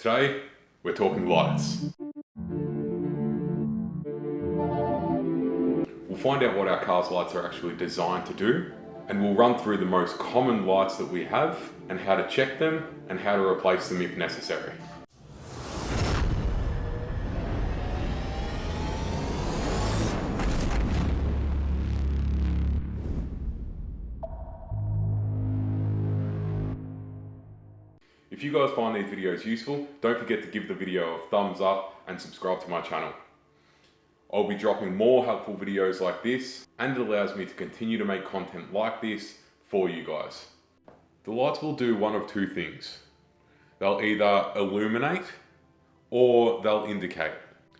Today, we're talking lights. We'll find out what our car's lights are actually designed to do, and we'll run through the most common lights that we have and how to check them and how to replace them if necessary. If you guys find these videos useful, don't forget to give the video a thumbs up and subscribe to my channel. I'll be dropping more helpful videos like this, and it allows me to continue to make content like this for you guys. The lights will do one of two things. They'll either illuminate or they'll indicate.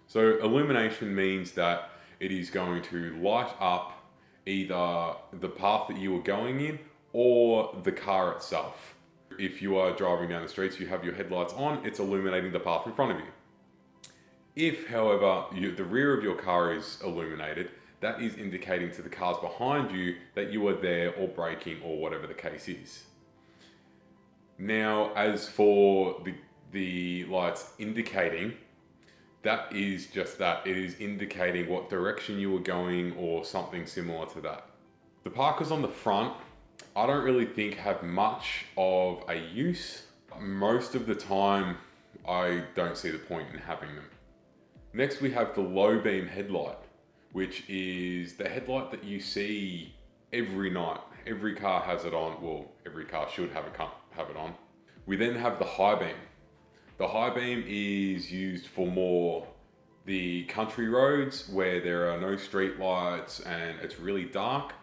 So illumination means that it is going to light up either the path that you are going in or the car itself. If you are driving down the streets, you have your headlights on, it's illuminating the path in front of you. If, however, the rear of your car is illuminated, that is indicating to the cars behind you that you are there or braking or whatever the case is. Now, as for the lights indicating, that is just that. It is indicating what direction you are going or something similar to that. The parkers on the front, I don't really think have much of a use. Most of the time, I don't see the point in having them. Next, we have the low beam headlight, which is the headlight that you see every night. Every car has it on. Well, every car should have it on. We then have the high beam. The high beam is used for more the country roads where there are no street lights and it's really dark,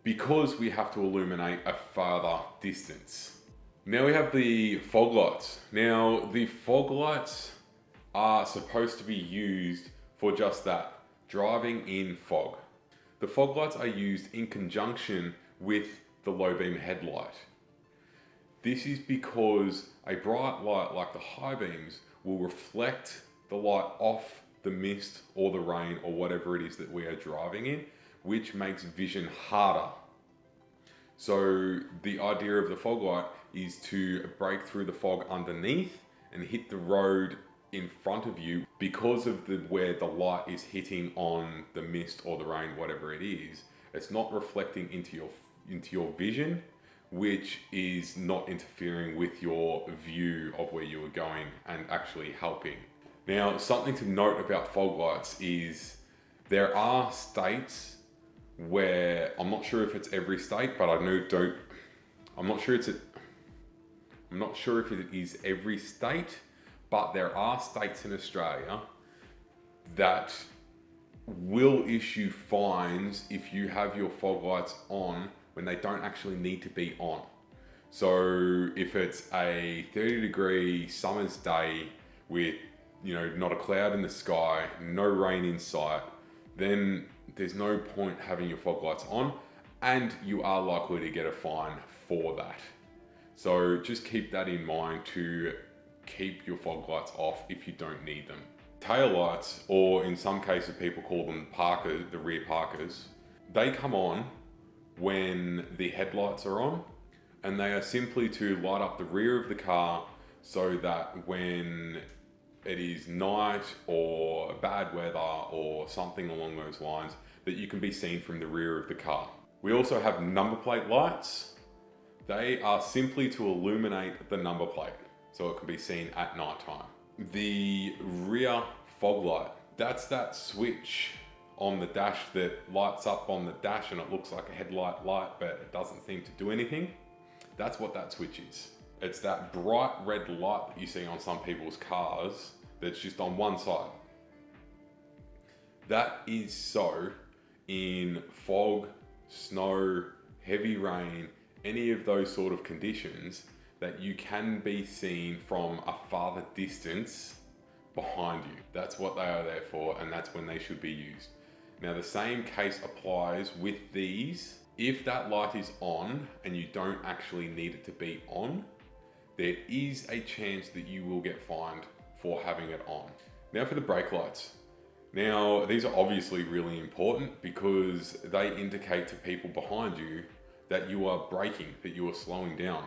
because we have to illuminate a farther distance. Now we have the fog lights. Now the fog lights are supposed to be used for just that, driving in fog. The fog lights are used in conjunction with the low beam headlight. This is because a bright light like the high beams will reflect the light off the mist or the rain or whatever it is that we are driving in, which makes vision harder. So the idea of the fog light is to break through the fog underneath and hit the road in front of you because of where the light is hitting on the mist or the rain, whatever it is. It's not reflecting into your vision, which is not interfering with your view of where you are going and actually helping. Now, something to note about fog lights is there are states where, I'm not sure if it's every state, but I'm not sure if it is every state, but there are states in Australia that will issue fines if you have your fog lights on when they don't actually need to be on. So if it's a 30-degree summer's day with, not a cloud in the sky, no rain in sight, then there's no point having your fog lights on, and you are likely to get a fine for that. So just keep that in mind to keep your fog lights off if you don't need them. Tail lights, or in some cases people call them parkers, the rear parkers, they come on when the headlights are on, and they are simply to light up the rear of the car so that when it is night or bad weather or something along those lines, that you can be seen from the rear of the car. We also have number plate lights. They are simply to illuminate the number plate so it can be seen at night time. The rear fog light, that's that switch on the dash that lights up on the dash and it looks like a headlight light, but it doesn't seem to do anything. That's what that switch is. It's that bright red light that you see on some people's cars that's just on one side. That is so in fog, snow, heavy rain, any of those sort of conditions, that you can be seen from a farther distance behind you. That's what they are there for, and that's when they should be used. Now the same case applies with these. If that light is on and you don't actually need it to be on, there is a chance that you will get fined for having it on. Now for the brake lights. Now these are obviously really important because they indicate to people behind you that you are braking, that you are slowing down.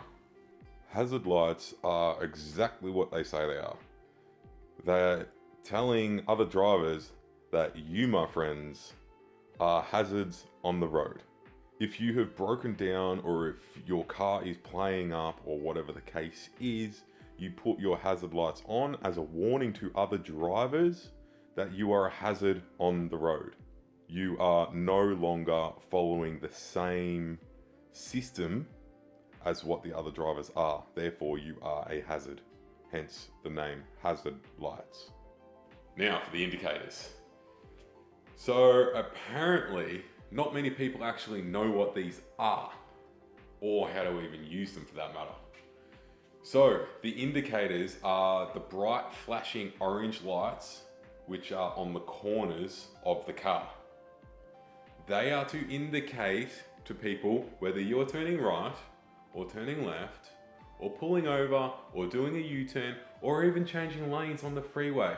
hazard lights are exactly what they say they are. They're telling other drivers that you, my friends, are hazards on the road. If you have broken down or if your car is playing up or whatever the case is, you put your hazard lights on as a warning to other drivers that you are a hazard on the road. You are no longer following the same system as what the other drivers are. Therefore, you are a hazard. Hence the name hazard lights. Now for the indicators. So apparently, not many people actually know what these are or how to even use them for that matter. So the indicators are the bright flashing orange lights which are on the corners of the car. They are to indicate to people whether you're turning right or turning left or pulling over or doing a U-turn or even changing lanes on the freeway.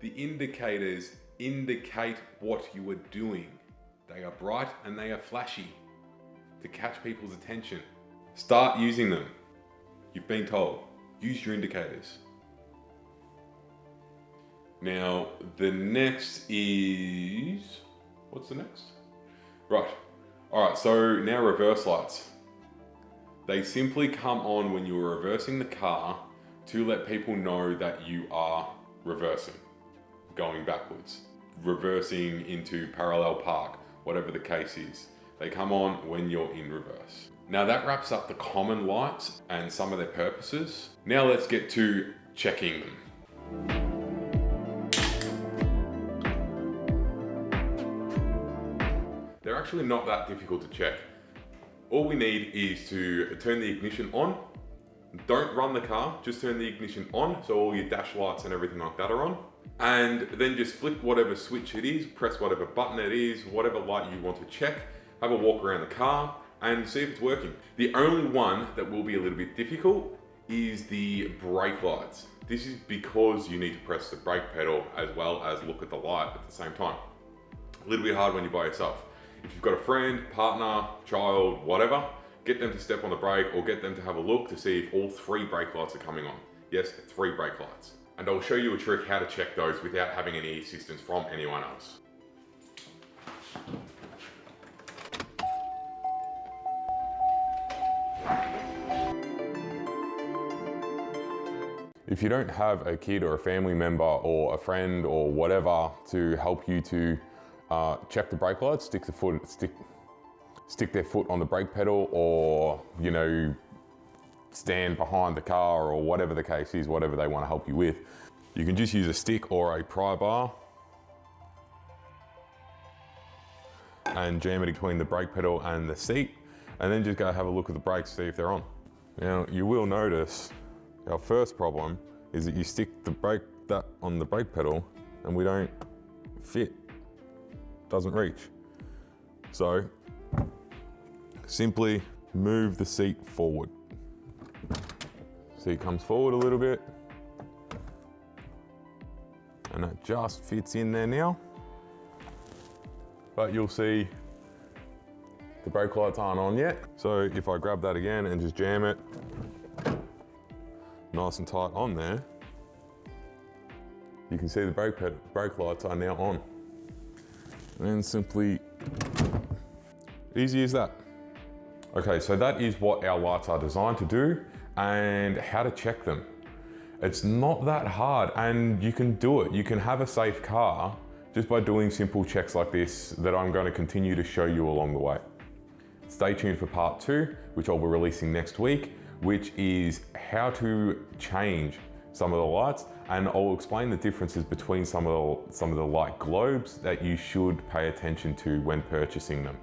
The indicators indicate what you are doing. They are bright and they are flashy to catch people's attention. Start using them. You've been told, use your indicators. Now, the next is, what's the next? Right, all right, so now reverse lights. They simply come on when you're reversing the car to let people know that you are reversing, going backwards, reversing into parallel park, whatever the case is. They come on when you're in reverse. Now that wraps up the common lights and some of their purposes. Now let's get to checking them. They're actually not that difficult to check. All we need is to turn the ignition on. Don't run the car, just turn the ignition on so all your dash lights and everything like that are on. And then just flick whatever switch it is, press whatever button it is, whatever light you want to check, have a walk around the car and see if it's working. The only one that will be a little bit difficult is the brake lights. This is because you need to press the brake pedal as well as look at the light at the same time. A little bit hard when you're by yourself. If you've got a friend, partner, child, whatever, get them to step on the brake or get them to have a look to see if all 3 brake lights are coming on. Yes, 3 brake lights. And I'll show you a trick how to check those without having any assistance from anyone else. If you don't have a kid or a family member or a friend or whatever to help you to check the brake lights, stick their foot on the brake pedal, or stand behind the car or whatever the case is, whatever they want to help you with, you can just use a stick or a pry bar and jam it between the brake pedal and the seat, and then just go have a look at the brakes, see if they're on. Now you will notice our first problem is that you stick that on the brake pedal and we don't fit. Doesn't reach. So simply move the seat forward. Seat comes forward a little bit and it just fits in there now. But you'll see the brake lights aren't on yet. So if I grab that again and just jam it nice and tight on there, you can see the brake lights are now on. And simply, easy as that. Okay, so that is what our lights are designed to do and how to check them. It's not that hard and you can do it. You can have a safe car just by doing simple checks like this that I'm going to continue to show you along the way. Stay tuned for part 2, which I'll be releasing next week, which is how to change some of the lights, and I'll explain the differences between some of the light globes that you should pay attention to when purchasing them.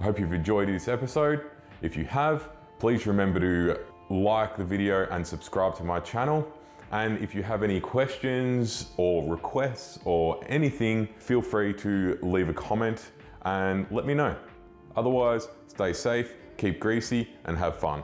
I hope you've enjoyed this episode. If you have, please remember to like the video and subscribe to my channel. And if you have any questions or requests or anything, feel free to leave a comment and let me know. Otherwise, stay safe, keep greasy, and have fun.